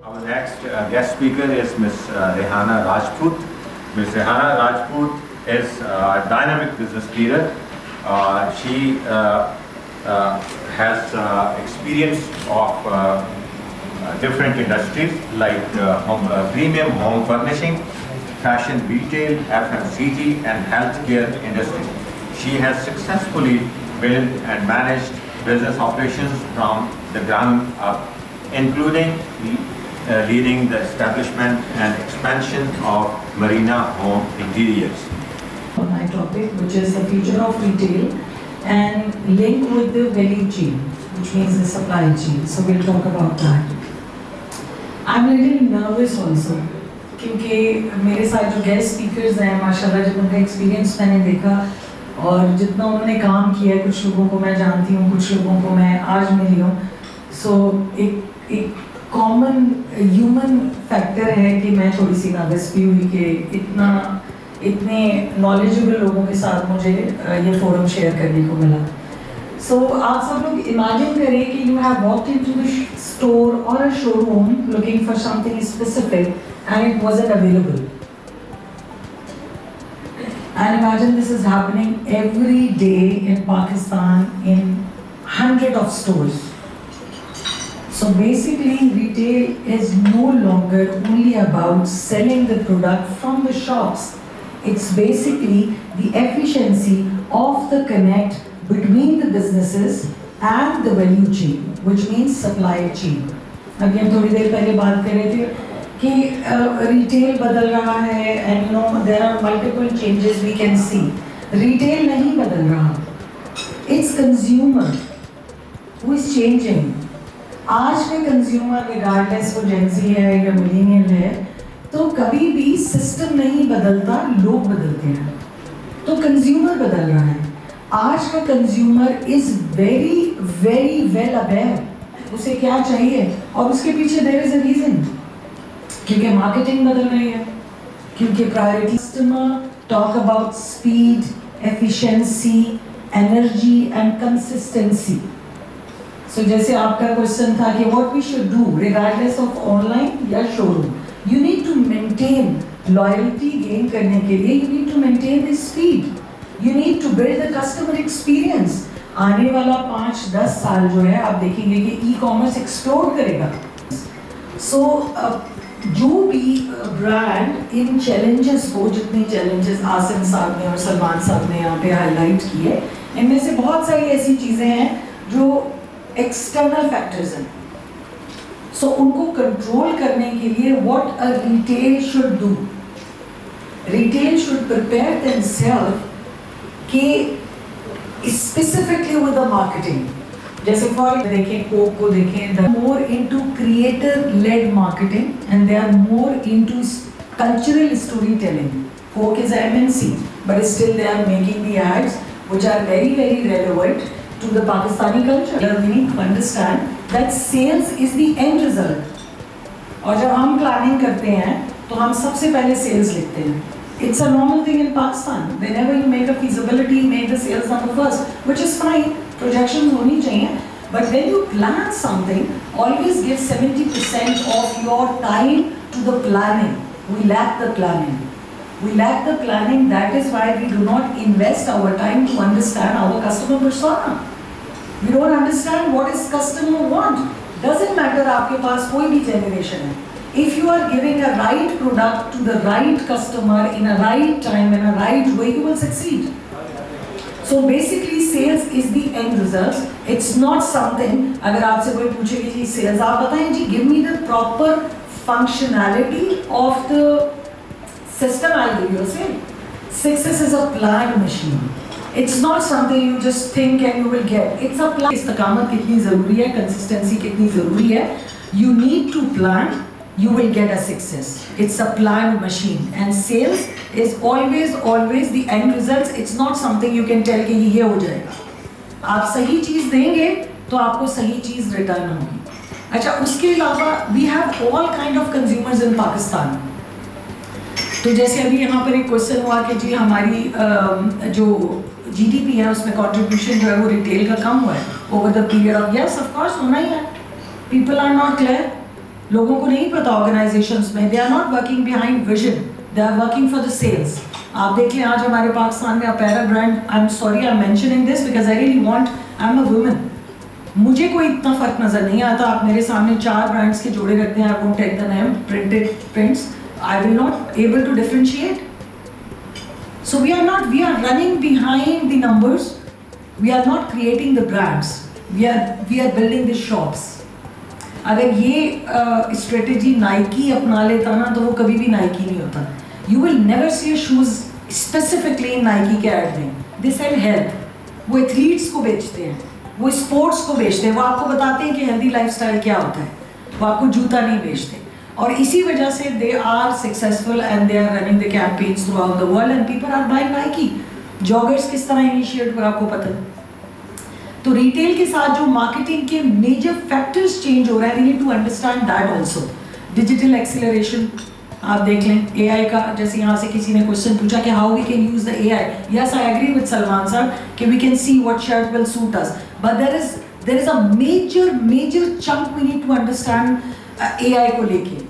Our next guest speaker is Ms. Rehana Rajput. Ms. Rehana Rajput is a dynamic business leader. She has experience of different industries like premium home furnishing, fashion retail, FMCG and healthcare industry. She has successfully built and managed business operations from the ground up, including leading the establishment and expansion of Marina Home Interiors. My topic, which is the future of retail and link with the value chain, which means the supply chain. So we'll talk about that. I'm a little nervous also, क्योंकि मेरे साथ जो guest speakers हैं माशाल्लाह जब उनका experience मैंने देखा और जितना उन्होंने काम किया है, कुछ लोगों को मैं जानती हूँ, कुछ लोगों को मैं आज मिली हूँ. सो एक कॉमन ह्यूमन फैक्टर है कि मैं थोड़ी सी नर्वस भी हुई कि इतने नॉलेजेबल लोगों के साथ मुझे ये फोरम शेयर करने को मिला. सो आप सब लोग इमेजिन करें कि you have walked into the store और a showroom looking for something specific and it wasn't available. And imagine this is happening every day in Pakistan in hundreds of stores. So basically, retail is no longer only about selling the product from the shops. It's basically the efficiency of the connect between the businesses and the value chain, which means supply chain. अभी हम थोड़ी देर पहले बात कर रहे थे कि retail बदल रहा है and you know there are multiple changes we can see. Retail नहीं बदल रहा, it's consumer who is changing. आज के कंज्यूमर रिगार्डलेस वो जेंजी है या मिलेनियल है, तो कभी भी सिस्टम नहीं बदलता, लोग बदलते हैं. तो कंज्यूमर बदल रहा है. आज का consumer is very very well aware उसे क्या चाहिए और उसके पीछे देयर इज अ रीजन. क्योंकि मार्केटिंग बदल रही है, क्योंकि priority customer talk about speed, efficiency, energy and consistency. So जैसे आपका क्वेश्चन था कि what we should do regardless of online या showroom, you need to maintain loyalty gain करने के लिए you need to maintain the speed, you need to build the customer experience. आने वाला 5-10 साल जो है आप देखेंगे कि ई कॉमर्स एक्सप्लोर करेगा. सो जो भी ब्रांड इन चैलेंजेस को, जितने चैलेंजेस आसिम साहब ने और सलमान साहब ने यहाँ पे हाईलाइट किए, इनमें से बहुत सारी ऐसी चीज़ें हैं जो एक्सटर्नल फैक्टर्स हैं. सो उनको कंट्रोल करने के लिए what a retail should do, retail should prepare themselves कि स्पेसिफिकली विद द मार्केटिंग. जैसे फॉर देखें कोक को देखें, the more into creator led marketing and they are more into cultural story telling. Coke is MNC but still they are making the ads which are very very relevant to the Pakistani culture. We need to understand that sales is the end result. और जब हम planning करते हैं तो हम सबसे पहले sales लिखते हैं. It's a normal thing in Pakistan. Whenever you make a feasibility, you make the sales number first, which is fine. Projections होनी चाहिए. But when you plan something, always give 70% of your time to the planning. We lack the planning. We lack the planning. That is why we do not invest our time to understand our customer persona. We don't understand what is customer want. Doesn't matter आपके पास कोई भी generation है. If you are giving a right product to the right customer in a right time, in a right way, you will succeed. So basically, sales is the end result. It's not something. अगर आपसे कोई पूछे कि जी sales आप बताएं जी, give me the proper functionality of the system. I'll give you a sale. Success is a planned machine. It's not something you just think and you will get. It's a plan. इस्तकामत कितनी ज़रूरी है, consistency कितनी ज़रूरी है. You need to plan. You will get a success. It's a planned machine, and sales is always the end results. It's not something you can tell कि ये हो जाएगा. आप सही चीज़ देंगे तो आपको सही चीज़ रिटर्न होगी. अच्छा, उसके अलावा we have all kind of consumers in Pakistan. तो जैसे अभी यहाँ पर एक क्वेश्चन हुआ कि जी हमारी जो GDP है उसमें कंट्रीब्यूशन जो है वो रिटेल का कम हुआ है over the period of, yes of course होना ही है. People are not clear. लोगों को नहीं पता ऑर्गेनाइजेशंस में, they are not working behind vision, they are working for the sales. आप देख लें आज हमारे पाकिस्तान में apparel brand, I am sorry I am mentioning this because I really want, I am a woman, मुझे कोई इतना फर्क नजर नहीं आता। आप मेरे सामने 4 ब्रांड्स के जोड़े रखते हैं, I won't take the name, printed prints, I will not able to differentiate. So we are running behind the numbers. We are not creating the brands. We are building the shops. अगर ये strategy Nike अपना लेता ना तो वो कभी भी Nike नहीं होता। You will never see a shoes specifically in Nike के ad में। They sell health. वो एथलीट्स को बेचते हैं, वो स्पोर्ट्स को बेचते हैं, वो आपको बताते हैं कि हेल्दी लाइफस्टाइल क्या होता है, वो आपको जूता नहीं बेचते। और इसी वजह से they are successful and they are running the campaigns throughout the world and people are buying Nike. Joggers किस तरह इनिशिएट हुआ आपको पता है। तो रिटेल के साथ जो मार्केटिंग के मेजर फैक्टर्स चेंज हो रहे हैं, we need to understand that also. Digital acceleration आप देख लें, एआई का, जैसे यहाँ से किसी ने क्वेश्चन पूछा कि how we can use the AI. Yes, I agree with Salman sir कि we can see what shirt will suit us, but there is a major chunk we need to understand AI को लेके।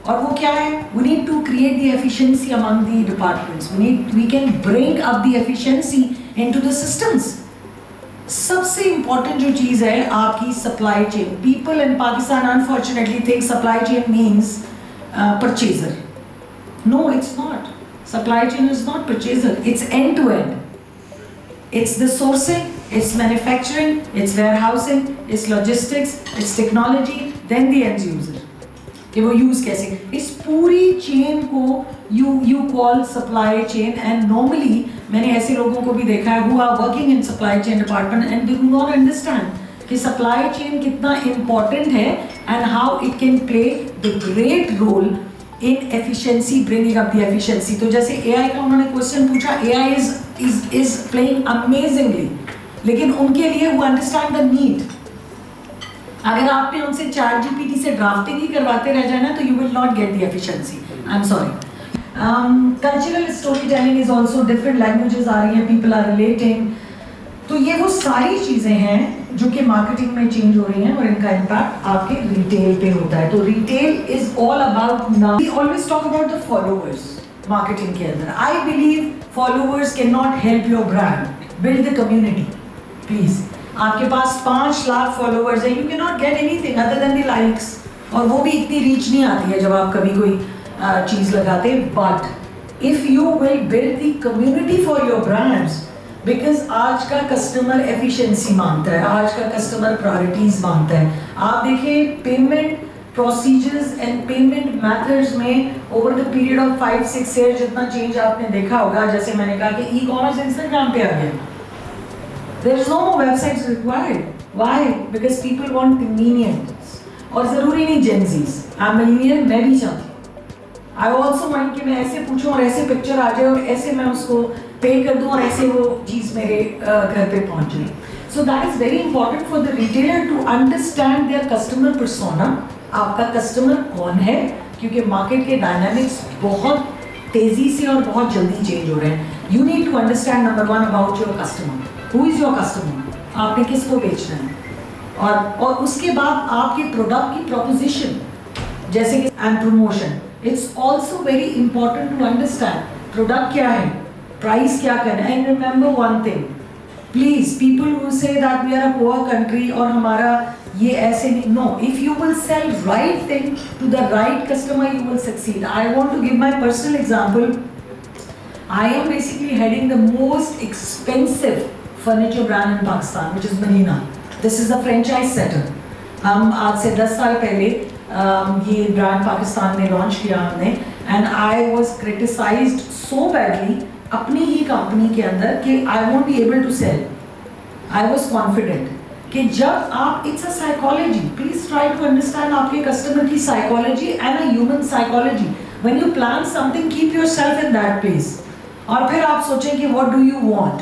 और वो क्या है? We need to create the efficiency among the departments, we can bring up the efficiency into the systems. सबसे important जो चीज है आपकी supply chain. People in Pakistan unfortunately think supply chain means purchaser. No, it's not. Supply chain is not purchaser. It's end to end. It's the sourcing, it's manufacturing, it's warehousing, it's logistics, it's technology, then the end user. कि वो use कैसे, इस पूरी chain को you call supply chain, and normally मैंने ऐसे लोगों को भी देखा है who are working in supply chain department and they do not understand कि supply chain कितना important है and how it can play the great role in efficiency, bringing up the efficiency. तो जैसे AI का उन्होंने क्वेश्चन पूछा, AI is playing amazingly, लेकिन उनके लिए वो understand the need. अगर आपने उनसे ChatGPT से ड्राफ्टिंग ही करवाते रह जाए ना तो you will not get the efficiency. I'm sorry. Cultural storytelling is also different languages आ रही हैं, people are relating. तो ये वो सारी चीज़ें हैं जो कि मार्केटिंग में चेंज हो रही हैं और इनका इम्पैक्ट आपके रिटेल पे होता है। तो retail is all about, now we always talk about the followers marketing के अंदर। I believe followers can not help your brand, build the community. Please, आपके पास 5 लाख फॉलोअर्स है, you can not get anything other than the likes, और वो भी इतनी reach नहीं आती है जब आप कभी कोई चीज़ लगाते। But if you will build the community for your brands, because आज का कस्टमर एफिशिएंसी मांगता है, आज का कस्टमर प्रायोरिटीज मांगता है। आप देखिए payment procedures and payment methods में over the period of 5-6 year जितना चेंज आपने देखा होगा। जैसे मैंने कहा कि ई कॉमर्स इंस्टाग्राम पे आ गया, there is no more websites required. Why? Because people want convenience, और जरूरी नहीं जेनजीज, आई एम मिलेनियल, मैं भी चाहती हूँ। आई ऑल्सो वांट कि मैं ऐसे पूछूं और ऐसे पिक्चर आ जाए और ऐसे मैं उसको पे कर दूं और ऐसे वो चीज़ मेरे घर पे पहुंच जाए। So that is very important for the retailer to understand their customer persona. आपका कस्टमर कौन है? क्योंकि मार्केट के डायनामिक्स बहुत तेज़ी से और बहुत जल्दी चेंज हो रहे हैं। You need to understand number 1 about your customer, who is your customer, आपने किसको बेचना है, और उसके बाद आपके प्रोडक्ट की प्रोपोजिशन, जैसे कि and promotion. It's also very important to understand product क्या है, प्राइस क्या करना है। And remember one thing please, people who say that we are a poor country और हमारा ये ऐसे नहीं, no, if you will sell right thing to the right customer you will succeed. I want to give my personal example. I am basically heading the most expensive furniture brand in Pakistan which is मनीना। This is the franchise sector. हम आज से 10 साल पहले ये brand Pakistan में launch किया हमने, and I was criticized so badly अपनी ही कंपनी के अंदर कि I won't be able to sell. I was confident कि जब आप, it's a psychology, please try to understand आपके कस्टमर की psychology and a human psychology. When you plan something, keep yourself in that place, और फिर आप सोचें कि what do you want.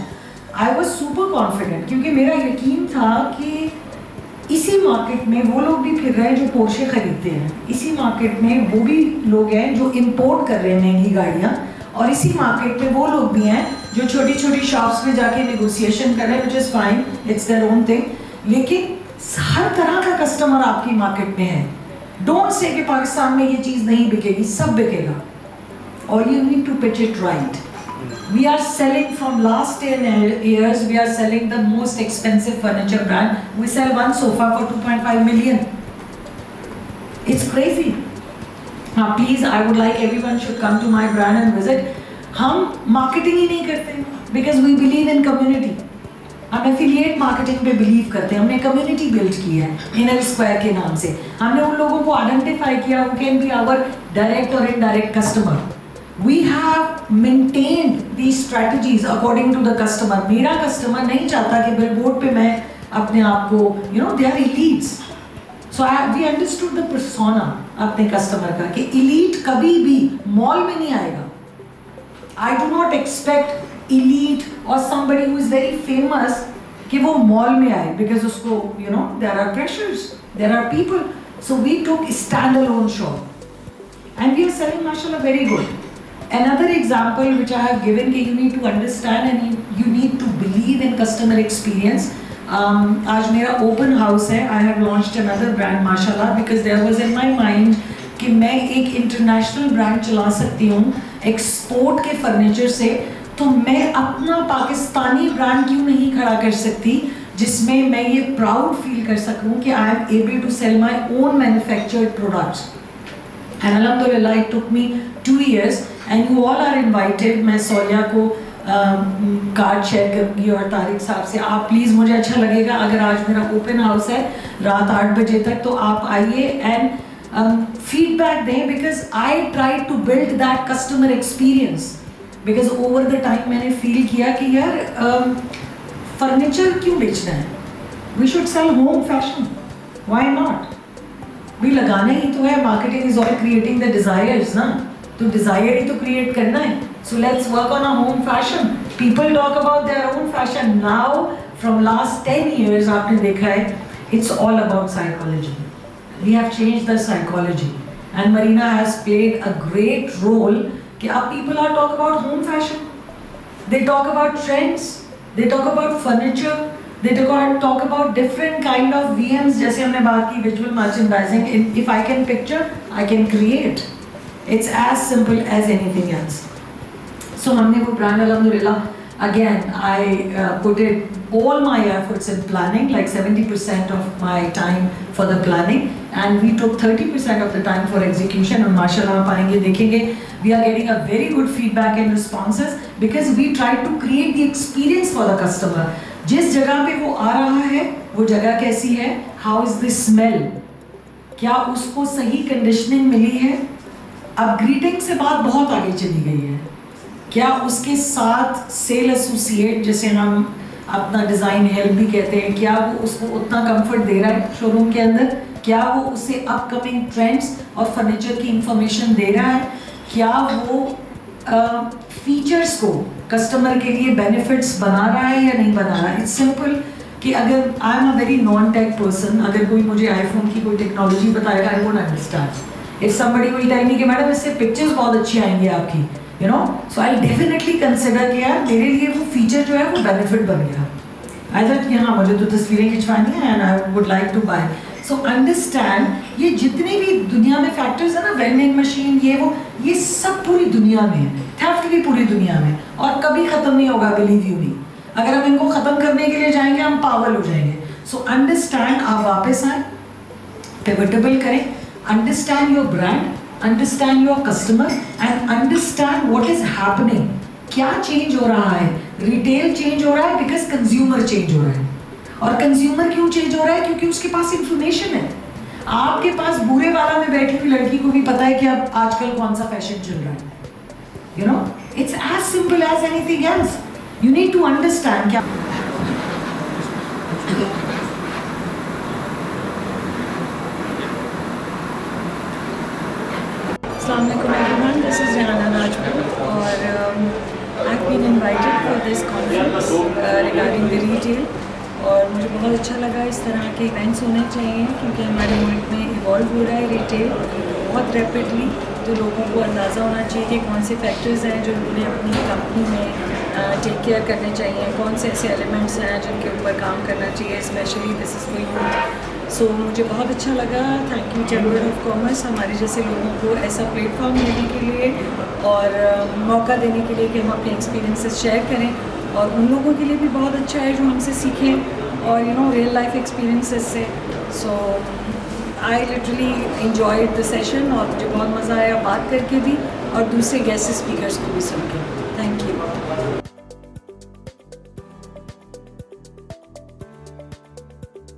I was super confident क्योंकि मेरा यकीन था कि इसी मार्केट में वो लोग भी फिर रहे हैं जो पोर्शे खरीदते हैं, इसी मार्केट में वो भी लोग हैं जो इंपोर्ट कर रहे हैं महंगी गाड़ियाँ, और इसी मार्केट में वो लोग भी हैं जो छोटी छोटी शॉप्स में जाके नेगोशिएशन कर रहे हैं, which is fine, it's their own thing. लेकिन हर तरह का कस्टमर आपकी मार्केट में है। डोंट से कि पाकिस्तान में ये चीज़ नहीं बिकेगी, सब बिकेगा। All you need to pitch it right. We are selling from last 10 years, we are selling the most expensive furniture brand. We sell one sofa for 2.5 million. It's crazy. Now please, I would like everyone should come to my brand and visit. हम marketing ही नहीं करते because we believe in community. हम affiliate marketing पे believe करते हैं। हमने community build की है इनर स्क्वायर के नाम से। हमने उन लोगों को आइडेंटिफाई किया who can be our direct और indirect customer. We have maintained the strategies according to the customer. मेरा कस्टमर नहीं चाहता कि बिलबोर्ड पे मैं अपने आप को they are elites. So we understood the persona अपने कस्टमर का कि एलीट कभी भी मॉल में नहीं आएगा। I do not expect elite or somebody who is very famous कि वो मॉल में आए because उसको there are pressures, there are people. So we took a standalone shop and we are selling mashallah very good. Another example which I have given कि you need to understand and you need to believe in customer experience. आज मेरा open house है. I have launched another brand mashallah because there was in my mind कि मैं एक international brand चला सकती हूँ एक्सपोर्ट के फर्नीचर से, तो मैं अपना पाकिस्तानी ब्रांड क्यों नहीं खड़ा कर सकती जिसमें मैं ये प्राउड फील कर सकूँ कि I am able to sell my own manufactured products. And अल्हम्दुलिल्लाह it took me 2 years and you all are invited. मैं सोलिया को कार्ड शेयर करूँगी और तारिक साहब से। आप प्लीज़, मुझे अच्छा लगेगा अगर आज मेरा ओपन हाउस है रात 8 बजे तक, तो आप आइए एंड feedback दें because I try to build that customer experience because over the time मैंने feel किया कि यार फर्नीचर क्यों बेचना है, we should sell home fashion, why not? भी लगाना ही तो है, marketing is all creating the desires ना, तो desire ही तो create करना है। So let's work on our home fashion. People talk about their own fashion now from last 10 years आपने देखा है, it's all about psychology. We have changed the psychology and Marina has played a great role कि अब people are talk about home fashion, they talk about trends, they talk about furniture, they talk about different kind of VMs जैसे हमने बात की visual merchandising. If I can picture, I can create. It's as simple as anything else. So हमने वो brand alhamdulillah again I put it all my efforts in planning, like 70% of my time for the planning and we took 30% of the time for execution. और माशाल्लाह आप आएंगे देखेंगे we are getting a very good feedback and responses because we try to create the experience for the customer. जिस जगह पे वो आ रहा है वो जगह कैसी है, how is the smell, क्या उसको सही कंडीशनिंग मिली है। अब ग्रीटिंग से बात बहुत आगे चली गई है, क्या उसके साथ सेल एसोसिएट जिसे हम अपना डिज़ाइन हेल्प भी कहते हैं, क्या वो उसको उतना कंफर्ट दे रहा है शोरूम के अंदर, क्या वो उसे अपकमिंग ट्रेंड्स और फर्नीचर की इंफॉर्मेशन दे रहा है, क्या वो फीचर्स को कस्टमर के लिए बेनिफिट्स बना रहा है या नहीं बना रहा है। इट्स सिंपल कि अगर I am a very non tech person, अगर कोई मुझे आईफोन की कोई टेक्नोलॉजी बताएगा I won't understand. If somebody will tell me कि मैडम इससे पिक्चर्स बहुत अच्छी आएंगी आपकी, so I'll definitely consider कि यार मेरे लिए वो फीचर जो है वो बेनिफिट बन गया। I thought कि हाँ मुझे तो तस्वीरें खिंचवानी है and I would like to buy. So understand ये जितने भी दुनिया में फैक्टर्स है ना, वेंडिंग मशीन ये सब पूरी दुनिया में है, थेफ्ट भी पूरी दुनिया में और कभी ख़त्म नहीं होगा, बिलीव यू मी। अगर हम इनको ख़त्म करने के लिए जाएंगे हम पागल हो जाएंगे। So understand, आप वापस आए, पिवटेबल करें, understand your brand, understand your customer and understand what is happening. क्या चेंज हो रहा है, रिटेल चेंज हो रहा है बिकॉज कंज्यूमर चेंज हो रहा है। और कंज्यूमर क्यों चेंज हो रहा है, क्योंकि उसके पास इंफॉर्मेशन है। आपके पास बुरे वाला में बैठी हुई लड़की को भी पता है कि अब आजकल कौन सा फैशन चल रहा है। It's as simple as anything else. You need to understand क्या Assalamualaikum everyone, this is Rihanna Rajput और I've been invited for this conference regarding the retail और मुझे बहुत अच्छा लगा। इस तरह के इवेंट्स होने चाहिए क्योंकि हमारे मुल्क में इवॉल्व हो रहा है रिटेल बहुत रैपिडली, तो लोगों को अंदाज़ा होना चाहिए कि कौन से फैक्टर्स हैं जो उन्हें अपनी कंपनी में टेक केयर करने चाहिए, कौन से ऐसे एलिमेंट्स हैं जिनके ऊपर काम करना चाहिए, specially this is for youth. So मुझे बहुत अच्छा लगा। Thank you chamber of commerce हमारे जैसे लोगों को ऐसा प्लेटफॉर्म देने के लिए और मौका देने के लिए कि हम अपने एक्सपीरियंसेस शेयर करें और उन लोगों के लिए भी बहुत अच्छा है जो हमसे सीखें और रियल लाइफ एक्सपीरियंसेस से। So I literally enjoyed the session और मुझे बहुत मज़ा आया बात करके भी और दूसरे गेस्ट स्पीकर्स को भी सुन के। Thank you.